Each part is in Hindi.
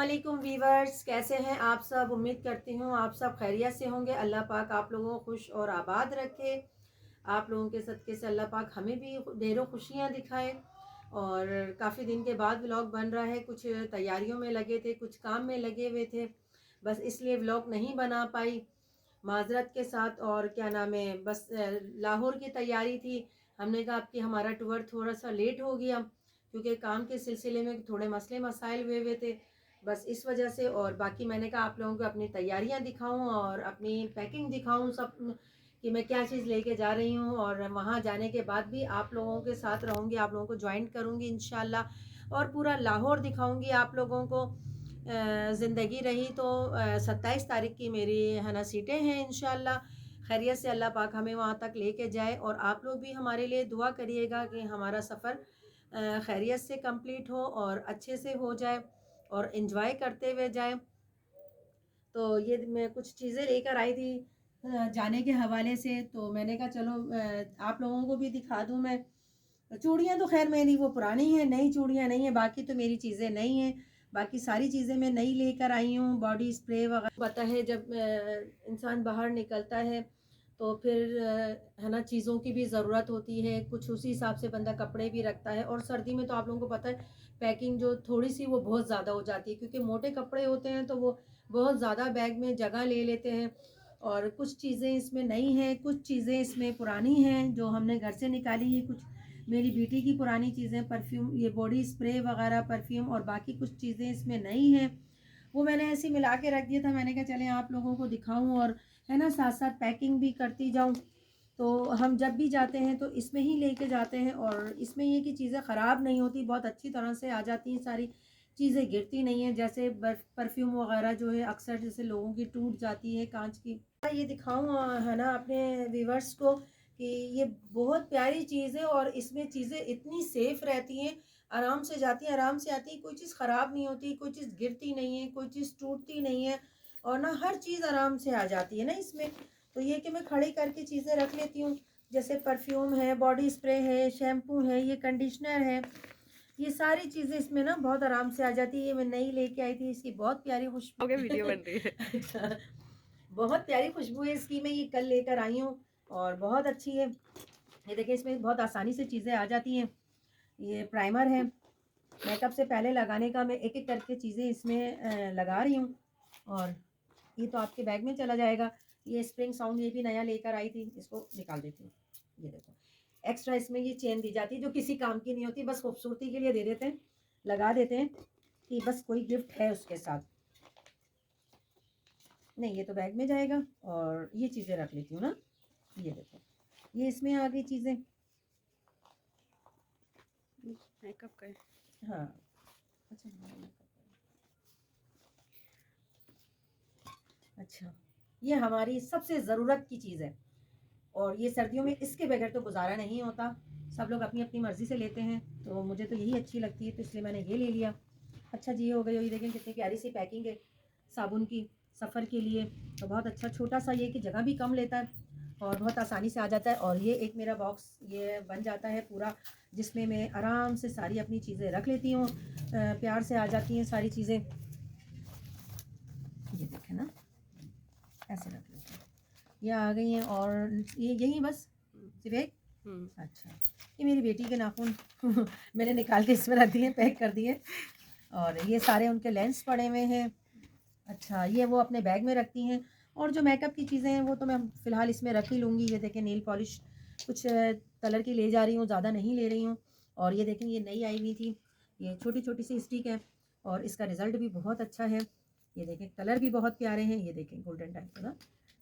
वालेकुम वीवर्स, कैसे हैं आप सब। उम्मीद करती हूँ आप सब खैरियत से होंगे। अल्लाह पाक आप लोगों को खुश और आबाद रखे। आप लोगों के सदक़े से अल्लाह पाक हमें भी ढेरों खुशियाँ दिखाए। और काफ़ी दिन के बाद व्लॉग बन रहा है, कुछ तैयारियों में लगे थे, कुछ काम में लगे हुए थे, बस इसलिए व्लॉग नहीं बना पाई, माज़रत के साथ। और क्या नाम है, बस लाहौर की तैयारी थी। हमने कहा आपकी हमारा टूर थोड़ा सा लेट हो गया क्योंकि काम के सिलसिले में थोड़े मसले मसाइल हुए थे, बस इस वजह से। और बाकी मैंने कहा आप लोगों को अपनी तैयारियां दिखाऊं और अपनी पैकिंग दिखाऊं सब, कि मैं क्या चीज़ लेके जा रही हूं। और वहां जाने के बाद भी आप लोगों के साथ रहूंगी, आप लोगों को ज्वाइन करूंगी इंशाल्लाह, और पूरा लाहौर दिखाऊंगी आप लोगों को। ज़िंदगी रही तो 27 तारीख की मेरी है ना सीटें हैं इंशाल्लाह। खैरियत से अल्लाह पाक हमें वहाँ तक लेके जाए। और आप लोग भी हमारे लिए दुआ करिएगा कि हमारा सफ़र खैरियत से कंप्लीट हो और अच्छे से हो जाए और इन्जॉय करते हुए जाए। तो ये मैं कुछ चीज़ें लेकर आई थी जाने के हवाले से, तो मैंने कहा चलो आप लोगों को भी दिखा दूँ मैं। चूड़ियाँ तो खैर मेरी वो पुरानी हैं, नई चूड़ियाँ नहीं है, बाकी तो मेरी चीज़ें नई हैं। बाकी सारी चीज़ें मैं नई लेकर आई हूँ। बॉडी स्प्रे वगैरह पता है, जब इंसान बाहर निकलता है तो फिर है ना, चीज़ों की भी ज़रूरत होती है, कुछ उसी हिसाब से बंदा कपड़े भी रखता है। और सर्दी में तो आप लोगों को पता है पैकिंग जो थोड़ी सी वो बहुत ज़्यादा हो जाती है, क्योंकि मोटे कपड़े होते हैं तो वो बहुत ज़्यादा बैग में जगह ले लेते हैं। और कुछ चीज़ें इसमें नई हैं, कुछ चीज़ें इसमें पुरानी हैं जो हमने घर से निकाली है। कुछ मेरी बेटी की पुरानी चीज़ें, परफ्यूम, ये बॉडी स्प्रे वगैरह परफ्यूम, और बाकी कुछ चीज़ें इसमें नई हैं। वो मैंने ऐसे मिला के रख दिया था। मैंने कहा चले आप लोगों को दिखाऊं और है ना, साथ साथ पैकिंग भी करती जाऊं। तो हम जब भी जाते हैं तो इसमें ही लेके जाते हैं, और इसमें ये कि चीज़ें ख़राब नहीं होती, बहुत अच्छी तरह से आ जाती हैं, सारी चीज़ें गिरती नहीं हैं। जैसे परफ्यूम वगैरह जो है अक्सर जैसे लोगों की टूट जाती है कांच की। ये दिखाऊं है ना अपने व्यूवर्स को कि ये बहुत प्यारी चीज़ है, और इसमें चीज़ें इतनी सेफ रहती हैं, आराम से जाती हैं, आराम से आती है, कोई चीज़ ख़राब नहीं होती, कोई चीज़ गिरती नहीं है, कोई चीज़ टूटती नहीं है, और ना हर चीज़ आराम से आ जाती है ना इसमें। तो ये कि मैं खड़ी करके चीज़ें रख लेती हूँ, जैसे परफ्यूम है, बॉडी स्प्रे है, शैम्पू है, ये कंडीशनर है, ये सारी चीज़ें इसमें ना बहुत आराम से आ जाती है। ये मैं नई लेके आई थी, इसकी बहुत प्यारी खुशबू ओके वीडियो बन रही है। अच्छा, बहुत प्यारी खुशबू है इसकी। मैं ये कल लेकर आई हूँ और बहुत अच्छी है। ये देखिए इसमें बहुत आसानी से चीज़ें आ जाती हैं। ये प्राइमर है, मेकअप से पहले लगाने का। मैं एक एक करके चीज़ें इसमें लगा रही हूँ, और ये तो आपके बैग में चला जाएगा। ये स्प्रिंग साउंड ये भी नया लेकर आई थी, इसको निकाल देती हूँ। ये देखो, एक्स्ट्रा इसमें ये चेन दी जाती है जो किसी काम की नहीं होती, बस खूबसूरती के लिए दे देते हैं, लगा देते हैं कि बस कोई गिफ्ट है उसके साथ। नहीं, ये तो बैग में जाएगा। और ये चीज़ें रख लेती हूँ ना। ये देखो, ये इसमें आ गई चीज़ें। मेकअप का है। हाँ, अच्छा हाँ, अच्छा, ये हमारी सबसे ज़रूरत की चीज़ है, और ये सर्दियों में इसके बगैर तो गुजारा नहीं होता। सब लोग अपनी अपनी मर्ज़ी से लेते हैं, तो मुझे तो यही अच्छी लगती है, तो इसलिए मैंने ये ले लिया। अच्छा जी, ये हो गई। ये देखें कितनी प्यारी सी पैकिंग है साबुन की, सफ़र के लिए। तो बहुत अच्छा, छोटा सा ये कि जगह भी कम लेता है और बहुत आसानी से आ जाता है। और ये एक मेरा बॉक्स ये बन जाता है पूरा, जिसमें मैं आराम से सारी अपनी चीज़ें रख लेती हूँ। प्यार से आ जाती हैं सारी चीज़ें। ये देखें ना, ऐसे रख लेते हैं, ये आ गई हैं। और ये यही बस सिर्फ एक। अच्छा, ये मेरी बेटी के नाखून मैंने निकाल के इसमें रख दिए, पैक कर दिए, और ये सारे उनके लेंस पड़े हुए हैं। अच्छा, ये वो अपने बैग में रखती हैं। और जो मेकअप की चीज़ें हैं वो तो मैं फ़िलहाल इसमें रख ही लूँगी। ये देखें, नेल पॉलिश कुछ कलर की ले जा रही हूँ, ज़्यादा नहीं ले रही हूँ। और ये देखें, ये नई आई हुई थी, ये छोटी छोटी सी स्टिक है, और इसका रिज़ल्ट भी बहुत अच्छा है। ये देखें, कलर भी बहुत प्यारे हैं। ये देखें गोल्डन टाइप का ना,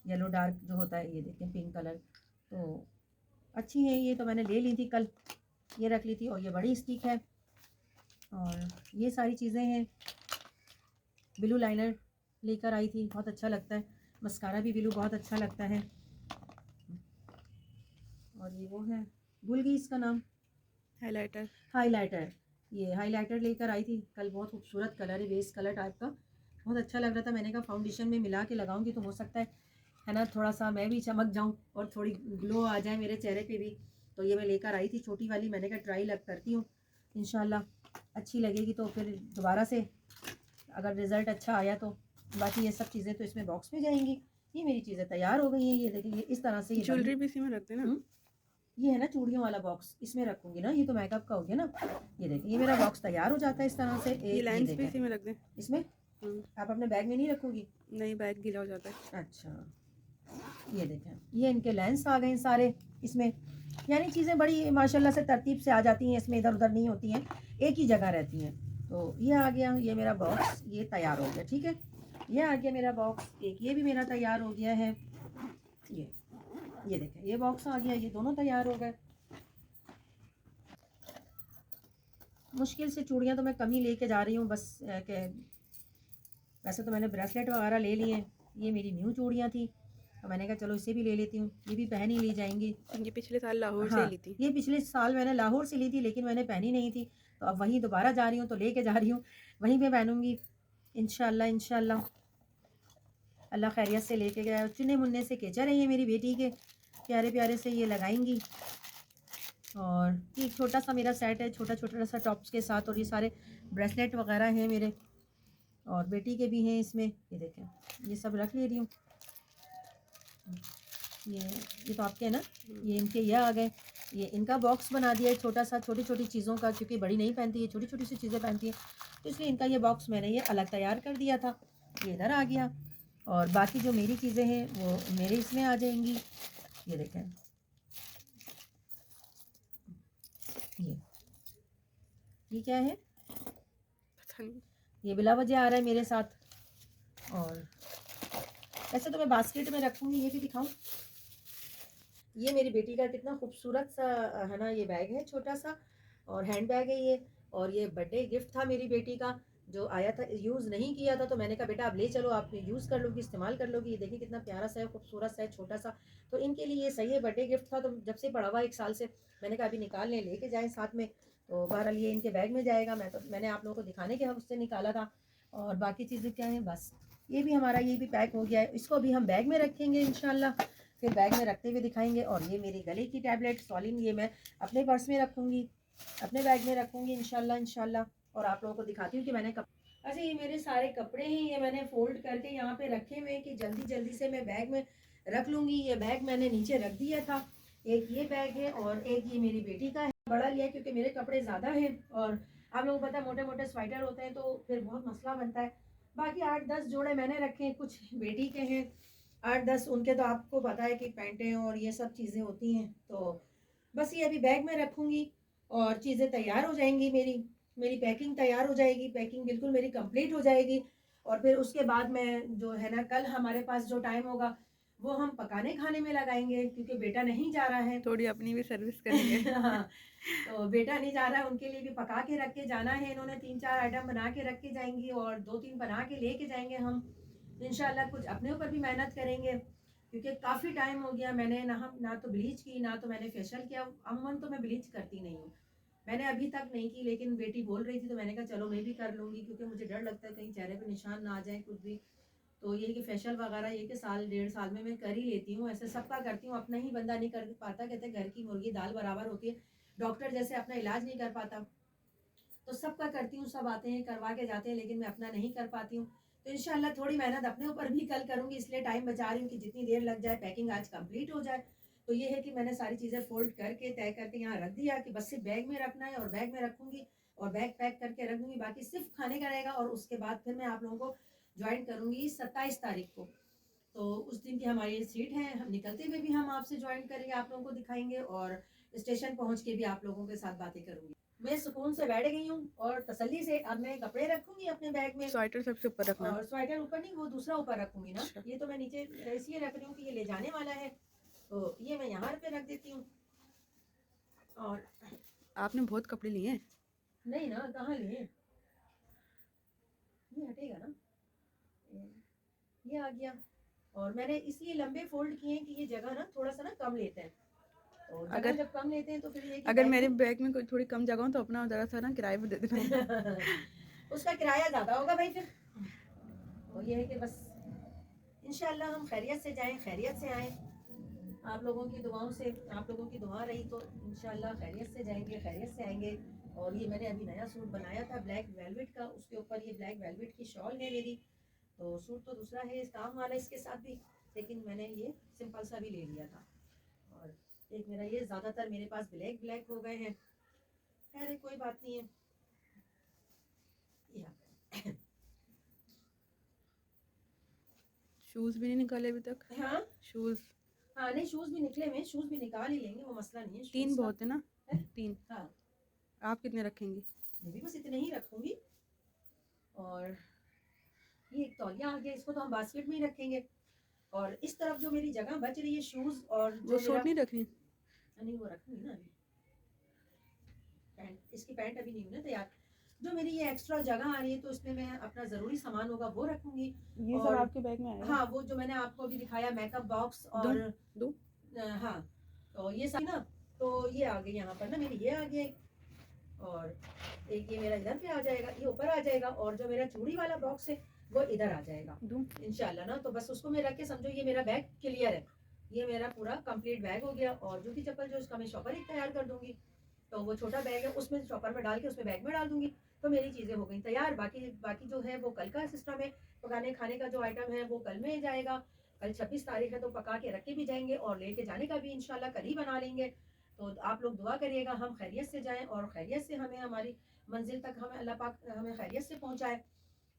येलो डार्क जो होता है, ये देखें पिंक कलर। तो अच्छी है ये, तो मैंने ले ली थी कल, ये रख ली थी। और ये बड़ी स्टिक है, और ये सारी चीज़ें हैं। ब्लू लाइनर लेकर आई थी, बहुत अच्छा लगता है। मस्कारा भी ब्लू बहुत अच्छा लगता है। और ये वो है, भूल गई इसका नाम, हाइलाइटर। हाइलाइटर। ये हाइलाइटर लेकर आई थी कल, बहुत खूबसूरत कलर है, बेस कलर टाइप का, बहुत अच्छा लग रहा था। मैंने कहा फाउंडेशन में मिला के लगाऊंगी तो हो सकता है ना, थोड़ा सा मैं भी चमक जाऊं और थोड़ी ग्लो आ जाए मेरे चेहरे पे भी। तो ये मैं लेकर आई थी छोटी वाली, मैंने कहा ट्राई करती हूँ, इंशाल्लाह अच्छी लगेगी तो फिर दोबारा से अगर रिज़ल्ट अच्छा आया तो। बाकी ये सब चीज़ें तो इसमें बॉक्स में जाएंगी। ये मेरी चीज़ें तैयार हो गई हैं। ये देखिए, ये इस तरह से ये ज्वेलरी भी इसी में रख देना। ये है ना चूड़ियों वाला बॉक्स, इसमें रखूंगी ना, ये तो मेकअप का हो गया ना। ये देखिए, ये मेरा बॉक्स तैयार हो जाता है इस तरह से। ये एक ये लेंस भी देखें इसी में रख दें। इसमें। आप अपने बैग में नहीं रखोगी? नहीं, बैग गीला हो जाता है। अच्छा, ये देखें, ये इनके लेंस आ गए सारे इसमें। यानी चीज़ें बड़ी माशाल्लाह से तरतीब से आ जाती हैं, इसमें इधर उधर नहीं होती हैं, एक ही जगह रहती हैं। तो ये आ गया, ये मेरा बॉक्स ये तैयार हो गया। ठीक है, ये आ गया मेरा बॉक्स। एक ये भी मेरा तैयार हो गया है। ये देखें, ये बॉक्स आ गया, ये दोनों तैयार हो गए। मुश्किल से चूड़ियाँ तो मैं कम ही लेके जा रही हूँ बस के। वैसे तो मैंने ब्रेसलेट वगैरह ले लिए। ये मेरी न्यू चूड़ियाँ थी, तो मैंने कहा चलो इसे भी ले लेती हूँ, ये भी पहन ही ली जाएंगी। ये पिछले साल लाहौर हाँ, से ली थी। ये पिछले साल मैंने लाहौर से ली थी, लेकिन मैंने पहनी नहीं थी, तो अब वहीं दोबारा जा रही हूँ, तो लेके जा रही हूँ, वहीं पे पहनूंगी इंशाल्लाह। इंशाल्लाह अल्लाह खैरियत से लेके गया। चुने मुन्ने से केचर है ये मेरी बेटी के, प्यारे प्यारे से ये लगाएंगी। और ये छोटा सा मेरा सेट है, छोटा छोटा सा टॉप्स के साथ, और ये सारे ब्रेसलेट वगैरह हैं मेरे, और बेटी के भी हैं इसमें। ये देखें, ये सब रख ले रही हूँ। ये तो आपके है ना, ये इनके ये आ गए। ये इनका बॉक्स बना दिया है छोटा सा, छोटी छोटी चीज़ों का, क्योंकि बड़ी नहीं पहनती है, छोटी छोटी सी चीज़ें पहनती है, तो इसलिए इनका ये बॉक्स मैंने ये अलग तैयार कर दिया था। ये इधर आ गया, और बाकी जो मेरी चीज़ें हैं वो मेरे इसमें आ जाएंगी। ये देखें, ये क्या है, पता नहीं। ये बिला वजह आ रहा है मेरे साथ। और ऐसे तो मैं बास्केट में रखूँगी। ये भी दिखाऊँ, ये मेरी बेटी का कितना खूबसूरत सा है ना, ये बैग है छोटा सा, और हैंड बैग है ये। और ये बर्थडे गिफ्ट था मेरी बेटी का, जो आया था, यूज़ नहीं किया था, तो मैंने कहा बेटा आप ले चलो, आप यूज़ कर लोगी, इस्तेमाल कर लोगी। ये देखिए कितना प्यारा सा है, खूबसूरत सा है, छोटा सा। तो इनके लिए ये सही है, बर्थडे गिफ्ट था, तो जब से पड़ा हुआ 1 साल से, मैंने कहा अभी निकाल लें, लेके जाएँ साथ में। तो बहरहाल ये इनके बैग में जाएगा। मैंने आप लोगों को दिखाने के हक से निकाला था। और बाकी चीज़ें क्या हैं, बस ये भी हमारा, ये भी पैक हो गया है। इसको अभी हम बैग में रखेंगे इंशाल्लाह, फिर बैग में रखते हुए दिखाएंगे। और ये मेरी गले की टैबलेट सॉलिन, ये मैं अपने पर्स में रखूँगी, अपने बैग में रखूँगी इंशाल्लाह इंशाल्लाह। और आप लोगों को दिखाती हूँ कि मैंने अच्छा, ये मेरे सारे कपड़े हैं, ये मैंने फोल्ड करके यहाँ पे रखे हुए हैं कि जल्दी जल्दी से मैं बैग में रख लूँगी। ये बैग मैंने नीचे रख दिया था। एक ये बैग है, और एक ये मेरी बेटी का है। बड़ा लिया क्योंकि मेरे कपड़े ज़्यादा हैं, और आप लोगों को पता है मोटे मोटे स्वेटर होते हैं, तो फिर बहुत मसला बनता है। बाकी 8-10 जोड़े मैंने रखे हैं, कुछ बेटी के हैं, 8-10 उनके। तो आपको पता है कि पैंटें और ये सब चीज़ें होती हैं। तो बस ये अभी बैग में रखूँगी, और चीज़ें तैयार हो जाएंगी, मेरी पैकिंग तैयार हो जाएगी, पैकिंग बिल्कुल मेरी कंप्लीट हो जाएगी। और फिर उसके बाद मैं जो है ना, कल हमारे पास जो टाइम होगा वो हम पकाने खाने में लगाएंगे, क्योंकि बेटा नहीं जा रहा है। थोड़ी अपनी भी सर्विस करेंगे। हाँ, तो बेटा नहीं जा रहा है, उनके लिए भी पका के रख के जाना है। इन्होंने 3-4 आइटम बना के रख के जाएंगी, और 2-3 बना के लेके जाएंगे हम इंशाल्लाह। कुछ अपने ऊपर भी मेहनत करेंगे, क्योंकि काफ़ी टाइम हो गया मैंने ना तो ब्लीच की, ना तो मैंने फेशियल किया। अमूमन तो मैं ब्लीच करती नहीं हूँ, मैंने अभी तक नहीं की, लेकिन बेटी बोल रही थी, तो मैंने कहा चलो मैं भी कर लूँगी, क्योंकि मुझे डर लगता है कहीं चेहरे पे निशान ना आ जाए कुछ भी। तो ये कि फेशियल वगैरह ये कि साल 1.5 साल में मैं कर ही लेती हूँ। ऐसे सबका करती हूँ, अपना ही बंदा नहीं कर पाता। कहते घर की मुर्गी दाल बराबर होती है, डॉक्टर जैसे अपना इलाज नहीं कर पाता, तो सबका करती हूँ। सब आते हैं करवा के जाते हैं, लेकिन मैं अपना नहीं कर पाती हूँ। तो इंशाल्लाह थोड़ी मेहनत अपने ऊपर भी कल करूँगी, इसलिए टाइम बचा रही हूँ कि जितनी देर लग जाए पैकिंग आज कंप्लीट हो जाए। तो ये है कि मैंने सारी चीज़ें फोल्ड करके तय करके यहाँ रख दिया कि बस सिर्फ बैग में रखना है, और बैग में रखूँगी, और बैग पैक करके रख दूँगी। बाकी सिर्फ खाने का रहेगा, और उसके बाद फिर मैं आप लोगों को ज्वाइन करूँगी 27 तारीख को। तो उस दिन की हमारी सीट है, हम निकलते हुए भी हम आपसे ज्वाइन करेंगे, आप लोगों को दिखाएंगे, और स्टेशन पहुँच के भी आप लोगों के साथ बातें करूँगी। मैं सुकून से बैठ गई हूँ, और तसल्ली से अब मैं कपड़े रखूँगी अपने बैग में। स्वेटर सबसे ऊपर रखना। और स्वेटर ऊपर नहीं, वो दूसरा ऊपर रखूँगी ना। अच्छा। ये तो मैं नीचे इसलिए रख रही हूँ कि ये ले जाने वाला है, तो ये मैं यहाँ पे रख देती हूँ। और आपने बहुत कपड़े लिए हैं। नहीं ना, कहाँ लिए, ये हटेगा ना, ये आ गया। और मैंने इसलिए लंबे फोल्ड किए हैं कि ये जगह ना थोड़ा सा ना कम लेते हैं, तो जगह जब कम लेते हैं तो फिर ये कि अगर बैग मेरे में बैग में कोई थोड़ी कम जगह हो तो अपना ज़रा सा ना किराए पे दे देना। उसका किराया ज़्यादा होगा भाई फिर। तो ये है कि बस इंशाल्लाह हम खैरियत से जाएं, खैरियत से आएँ। आप लोगों की दुआओं से, आप लोगों की दुआ रही तो इंशाल्लाह खैरियत से जाएंगे, खैरियत से आएंगे। और ये मैंने अभी नया सूट बनाया था ब्लैक वेलवेट का, उसके ऊपर ये ब्लैक वेलवेट की शॉल है मेरी। तो सूट तो दूसरा है काम वाला इसके साथ भी, लेकिन मैंने ये सिंपल सा भी ले लिया था। और एक मेरा ये ज़्यादातर मेरे पास ब्लैक ब्लैक हो गए हैं, खैर कोई बात नहीं है। शूज भी नहीं निकाले अभी तक। हाँ शूज हाँ, नहीं शूज़ भी निकले हुए, शूज़ भी निकाल ही लेंगे, वो मसला नहीं है। 3 शूज़ का बहुत है ना? है? 3। हाँ, आप कितने रखेंगी? मैं भी बस इतने ही रखूंगी। और ये एक तौलिया आ गया, इसको तो हम बास्केट में ही रखेंगे। और इस तरफ जो मेरी जगह बच रही है शूज़ और वो जो सूट नहीं रख रही? नहीं वो रखूंगी ना अभी। पैंट, इसकी पैंट अभी नहीं हुई ना तैयार। जो मेरी ये एक्स्ट्रा जगह आ रही है तो इसमें मैं अपना ज़रूरी सामान होगा वो रखूंगी। ये सब और आपके बैग में आएगा? हाँ, वो जो मैंने आपको अभी दिखाया मेकअप बॉक्स और दो हाँ, तो ये सब ना, तो ये आ गई यहाँ पर ना मेरी, ये आ गया एक। और एक ये मेरा इधर पे आ जाएगा, ये ऊपर आ जाएगा। और जो मेरा चूड़ी वाला बॉक्स है वो इधर आ जाएगा दूं? इंशाल्लाह ना। तो बस उसको मैं रख के समझो ये मेरा बैग क्लियर है, ये मेरा पूरा कंप्लीट बैग हो गया। और जूती चप्पल जो उसका मैं शॉपर ही तैयार कर दूंगी, तो वो छोटा बैग है उसमें शॉपर में डाल के उसमें बैग में डाल दूंगी, तो मेरी चीज़ें हो गई तैयार। बाकी बाकी जो है वो कल का सिस्टम है, पकाने खाने का जो आइटम है वो कल में जाएगा। कल 26 तारीख है तो पका के रख के भी जाएंगे और लेके जाने का भी इंशाल्लाह कल ही बना लेंगे। तो आप लोग दुआ करिएगा हम खैरियत से जाएं और खैरियत से हमें हमारी मंजिल तक हमें अल्लाह पाक हमें खैरियत से पहुंचाए।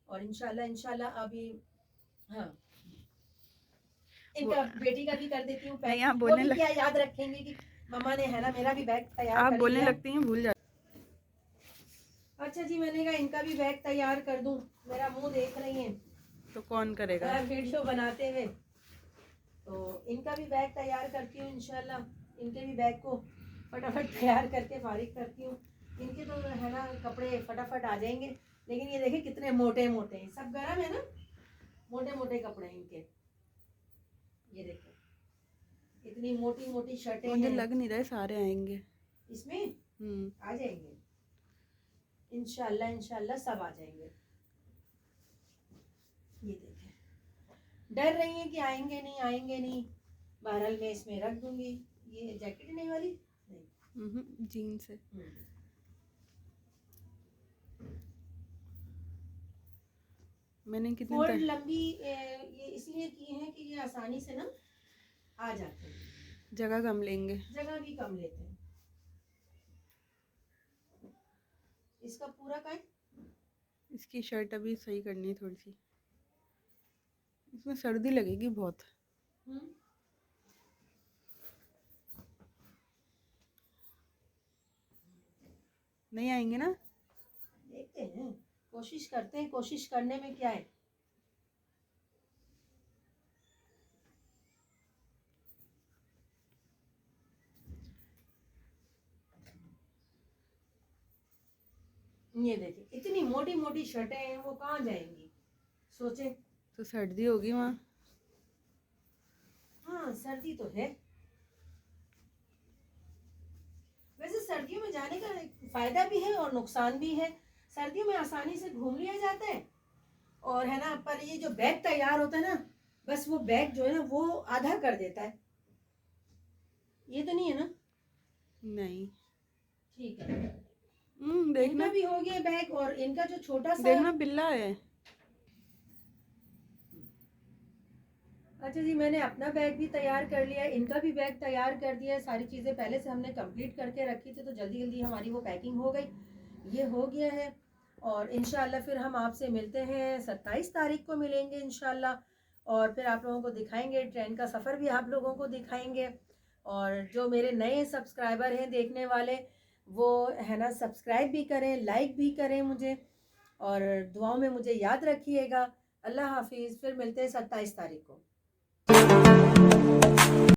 और इंशाल्लाह इंशाल्लाह अभी हाँ, इनका बेटी का भी कर देती हूँ नहीं, पैक। आप वो बोलने भी लग क्या याद रखेंगे कि मम्मा ने है ना मेरा भी बैग तैयार आप कर बोलने लिया। लगती हैं भूल जा। अच्छा जी, मैंने कहा इनका भी बैग तैयार कर दूं, मेरा मुंह देख रही हैं तो कौन करेगा? वीडियो बनाते हुए। तो इनका भी बैग तैयार करती हूँ इंशाल्लाह, इनके भी बैग को फटाफट तैयार करके फारिग करती हूँ। इनके तो है ना कपड़े फटाफट आ जाएंगे, लेकिन ये देखिए कितने मोटे मोटे हैं, सब गर्म है ना, मोटे मोटे कपड़े हैं इनके। ये देखो इतनी मोटी मोटी शर्टें मुझे हैं लग नहीं रहा है सारे आएंगे इसमें। आ जाएंगे इंशाल्लाह, इंशाल्लाह सब आ जाएंगे। ये देखें, डर रही है कि आएंगे नहीं आएंगे नहीं, बहरहाल मैं इसमें रख दूंगी। ये जैकेट नहीं वाली नहीं, जीन्स है। मैंने कितने फोल्ड लंबी ये इसलिए की है कि ये आसानी से ना आ जाते हैं, जगह कम लेंगे, जगह भी कम लेते हैं। इसका पूरा का है? इसकी शर्ट अभी सही करनी है थोड़ी सी, इसमें सर्दी लगेगी बहुत। नहीं आएंगे ना? देखते हैं, कोशिश करते हैं, कोशिश करने में क्या है। ये देखिए इतनी मोटी मोटी शर्टें हैं, वो कहाँ जाएंगी सोचे। तो सर्दी होगी वहाँ। हाँ सर्दी तो है, वैसे सर्दियों में जाने का फायदा भी है और नुकसान भी है। सर्दियों में आसानी से घूम लिया जाता है और है ना, पर ये जो बैग तैयार होता है ना, बस वो बैग जो है ना वो आधा कर देता है। ये तो नहीं है ना? नहीं, ठीक है। देखना इनका भी हो गया बैग और इनका जो छोटा सा, देखना बिल्ला है। अच्छा जी, मैंने अपना बैग भी तैयार कर लिया है, इनका भी बैग तैयार कर दिया है। सारी चीज़ें पहले से हमने कंप्लीट करके रखी थी तो जल्दी जल्दी हमारी वो पैकिंग हो गई, ये हो गया है। और इंशाल्लाह फिर हम आपसे मिलते हैं 27 तारीख को मिलेंगे इंशाल्लाह। और फिर आप लोगों को दिखाएंगे ट्रेन का सफ़र भी आप लोगों को दिखाएंगे। और जो मेरे नए सब्सक्राइबर हैं देखने वाले, वो है ना सब्सक्राइब भी करें, लाइक भी करें मुझे, और दुआओं में मुझे याद रखिएगा। अल्लाह हाफिज़, फिर मिलते हैं 27 तारीख को।